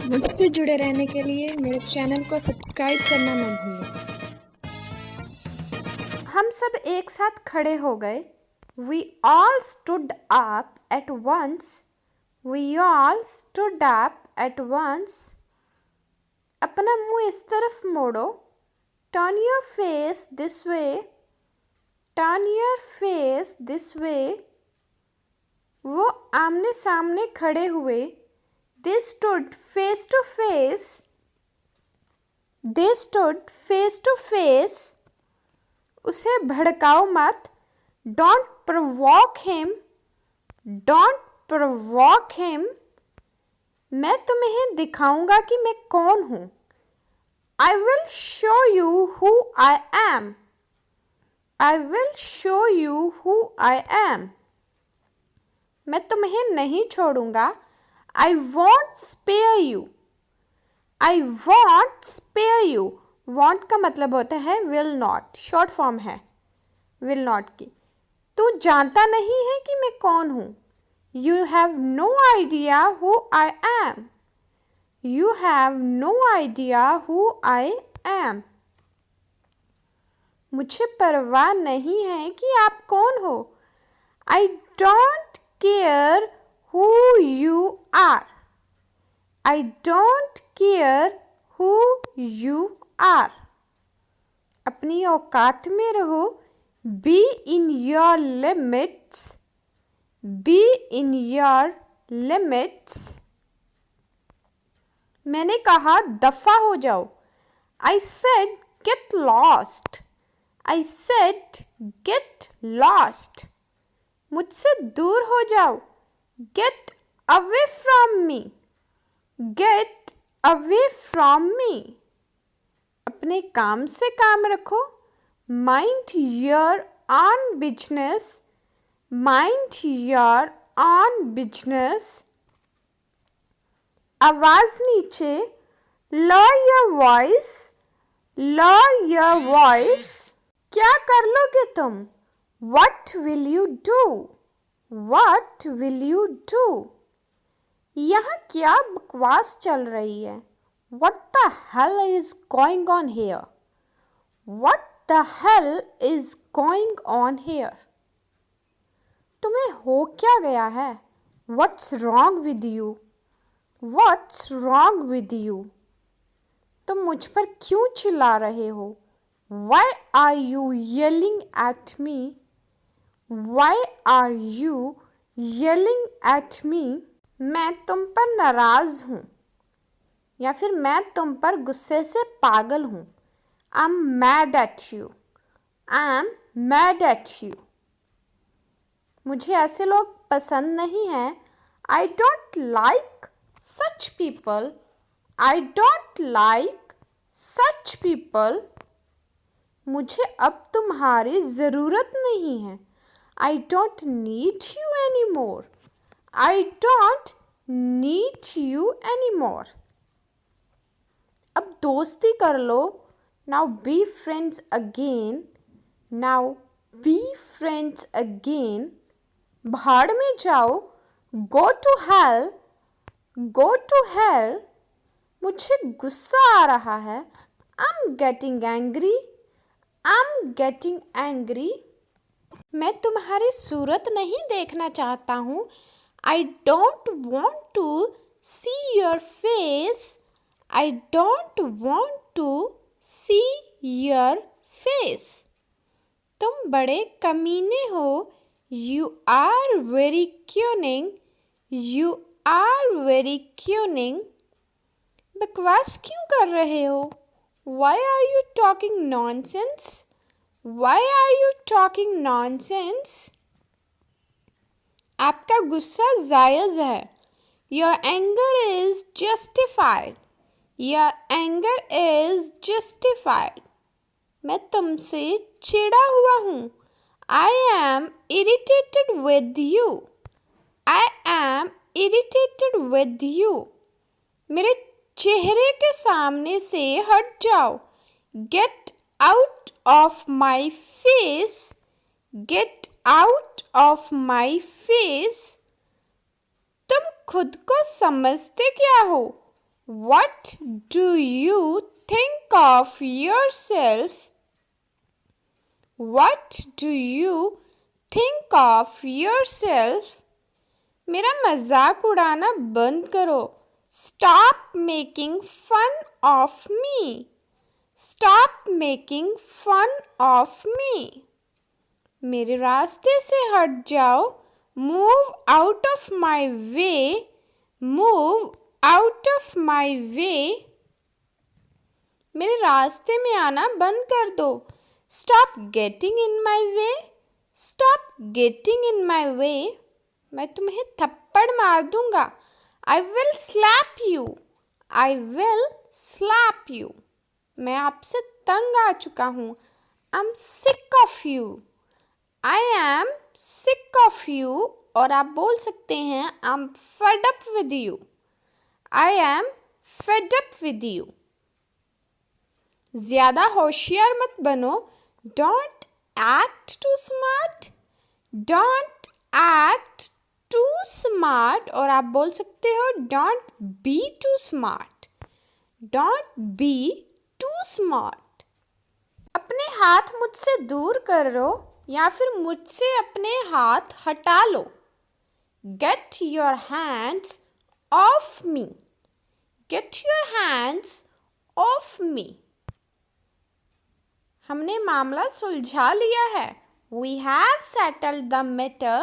मुझसे जुड़े रहने के लिए मेरे चैनल को सब्सक्राइब करना ना भूलें। हम सब एक साथ खड़े हो गए। We all stood up at once. We all stood up at once. अपना मुंह इस तरफ मोड़ो. Turn your face this way. Turn your face this way. वो आमने सामने खड़े हुए. They stood face to face. They stood face to face. उसे भड़काओ मत. Don't provoke him. Don't provoke him. मैं तुम्हें दिखाऊंगा कि मैं कौन हूँ. I will show you who I am. I will show you who I am. मैं तुम्हें नहीं छोड़ूंगा. I won't spare you. I won't spare you. Want का मतलब होता है will not. शॉर्ट फॉर्म है will not की. तू जानता नहीं है कि मैं कौन हूँ. You have no idea who I am. You have no idea who I am. मुझे परवाह नहीं है कि आप कौन हो. I don't care who you are. I don't care who you are. अपनी औकात में रहो. Be in your limits. Be in your limits. मैंने कहा दफा हो जाओ. I said get lost. I said get lost. मुझसे दूर हो जाओ. Get away from me. Get away from me. अपने काम से काम रखो. Mind your own business. Mind your own business. आवाज नीचे. Lower your voice. Lower your voice. क्या कर लोगे तुम? What will you do? What will you do? यहाँ क्या बकवास चल रही है? What the hell is going on here? What the hell is going on here? तुम्हें हो क्या गया है? What's wrong with you? What's wrong with you? तुम मुझ पर क्यों चिल्ला रहे हो? Why are you yelling at me? Why are you yelling at me? मैं तुम पर नाराज हूँ या फिर मैं तुम पर गुस्से से पागल हूँ. I'm mad at you. I'm mad at you. मुझे ऐसे लोग पसंद नहीं हैं. I don't like such people. I don't like such people. मुझे अब तुम्हारी ज़रूरत नहीं है. I don't need you anymore. I don't need you anymore. अब दोस्ती कर लो. Now be friends again. Now be friends again. भाड़ में जाओ. Go to hell. Go to hell. मुझे गुस्सा आ रहा है. I'm getting angry. I'm getting angry. मैं तुम्हारी सूरत नहीं देखना चाहता हूँ. I don't want to see your face. I don't want to see your face. तुम बड़े कमीने हो. You are very cunning. You are very cunning. बकवास क्यों कर रहे हो? Why are you talking nonsense? Why are you talking nonsense? आपका गुस्सा जायज़ है. Your anger is justified. Your anger is justified. मैं तुमसे चिढ़ा हुआ हूँ. I am irritated with you. I am irritated with you. मेरे चेहरे के सामने से हट जाओ. Get out of my face. Get out of my face. तुम खुद को समझते क्या हो? What do you think of yourself? What do you think of yourself? मेरा मजाक उड़ाना बंद करो. Stop making fun of me. Stop making fun of me. मेरे रास्ते से हट जाओ. Move out of my way. Move out of my way. मेरे रास्ते में आना बंद कर दो. Stop getting in my way. Stop getting in my way. मैं तुम्हें थप्पड़ मार दूंगा. I will slap you. I will slap you. मैं आपसे तंग आ चुका हूँ. I'm sick of you. I am sick of you. और आप बोल सकते हैं I'm fed up with you. I am fed up with you. ज़्यादा होशियार मत बनो. Don't act too smart. Don't act too smart. और आप बोल सकते हो Don't be too smart. Don't be too smart. अपने हाथ मुझसे दूर करो या फिर मुझसे अपने हाथ हटा लो. Get your hands off me. Get your hands off me. हमने मामला सुलझा लिया है. We have settled the matter.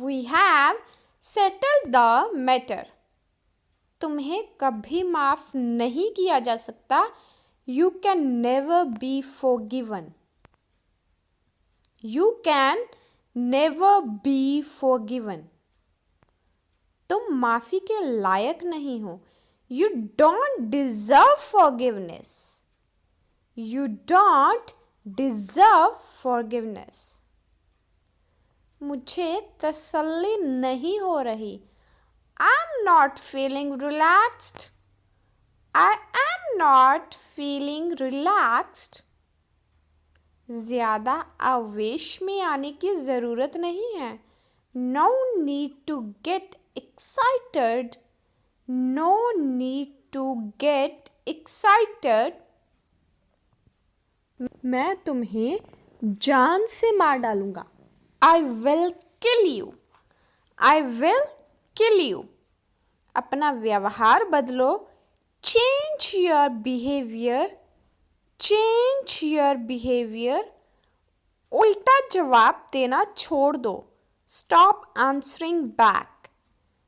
We have settled the matter. तुम्हें कभी माफ नहीं किया जा सकता. You can never be forgiven. You can never be forgiven. तुम माफी के लायक नहीं हो. You don't deserve forgiveness. You don't deserve forgiveness. मुझे तसल्ली नहीं हो रही. I'm not feeling relaxed. I am not feeling relaxed. ज़्यादा आवेश में आने की ज़रूरत नहीं है. No need to get excited. No need to get excited. मैं तुम्हें जान से मार डालूंगा. I will kill you. I will kill you. अपना व्यवहार बदलो. Change your behavior. Change your behavior. उल्टा जवाब देना छोड़ दो. Stop answering back.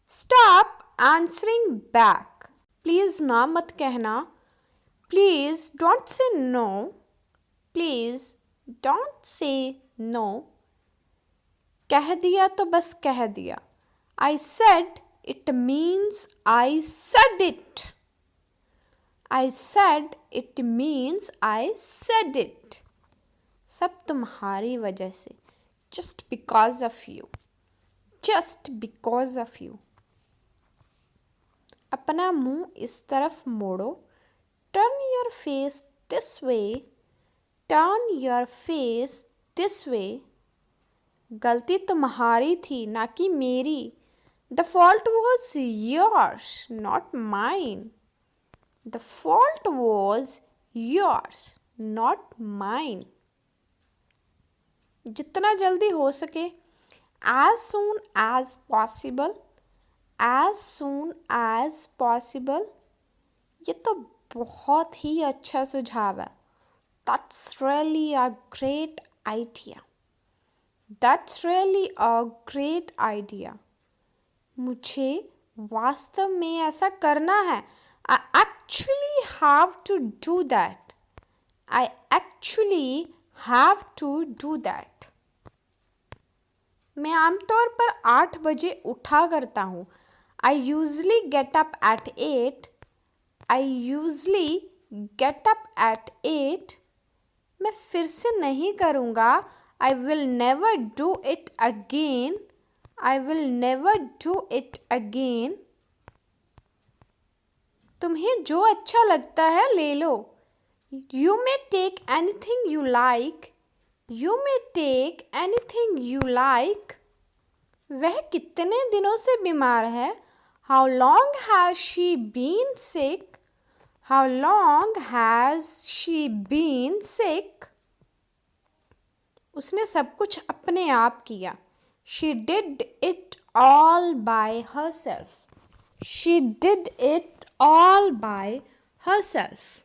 Stop answering back. Please ना मत कहना. Please don't say no. Please don't say no. कह दिया तो बस कह दिया. I said it means I said it. I said it means I said it. सब तुम्हारी वजह से. Just because of you. Just because of you. अपना मुंह इस तरफ मोड़ो. Turn your face this way. Turn your face this way. गलती तुम्हारी थी ना कि मेरी. The fault was yours, not mine. The fault was yours, not mine. जितना जल्दी हो सके. As soon as possible. As soon as possible. ये तो बहुत ही अच्छा सुझाव है. That's really a great idea. That's really a great idea. मुझे वास्तव में ऐसा करना है. I actually have to do that. I actually have to do that. मैं आमतौर पर 8 बजे उठा करता हूँ. I usually get up at 8. I usually get up at 8. मैं फिर से नहीं करूँगा. I will never do it again. I will never do it again. तुम्हें जो अच्छा लगता है ले लो. You may take anything you like. You may take anything you like. वह कितने दिनों से बीमार है. How long has she been sick? How long has she been sick? उसने सब कुछ अपने आप किया. She did it all by herself. She did it all by herself.